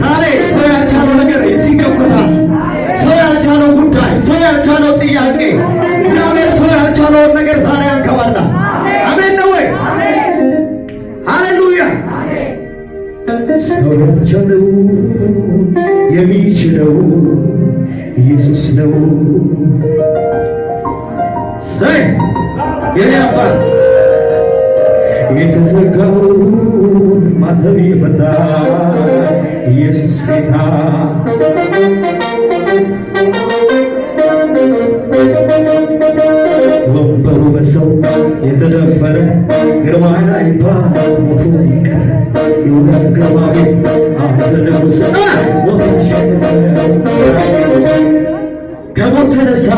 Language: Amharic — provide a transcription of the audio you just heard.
ዛሬ ሰው ያልቻለው ነገር ይከፈታል። ሰው ያልቻለው ጉዳይ፣ ሰው ያልቻለው ጥያቄ፣ እግዚአብሔር ሰው ያልቻለውን ነገር ዛሬ ያንከባላል። አሜን ነው ወይ? ሃሌሉያ። ሰው ያልቻለው የሚችለው ኢየሱስ ነው። ሰይ የኔ አባት የተዘጋውን ማተብ የፈታ ኢየሱስ ጌታ ወንበሩ በሰው የተደፈረ ግርማ አይባል ሞቶ ይቀር የእውነት ግርማዊ አንተ ንጉሥ ሞት ተሸነፈ ከሞት ተነሳ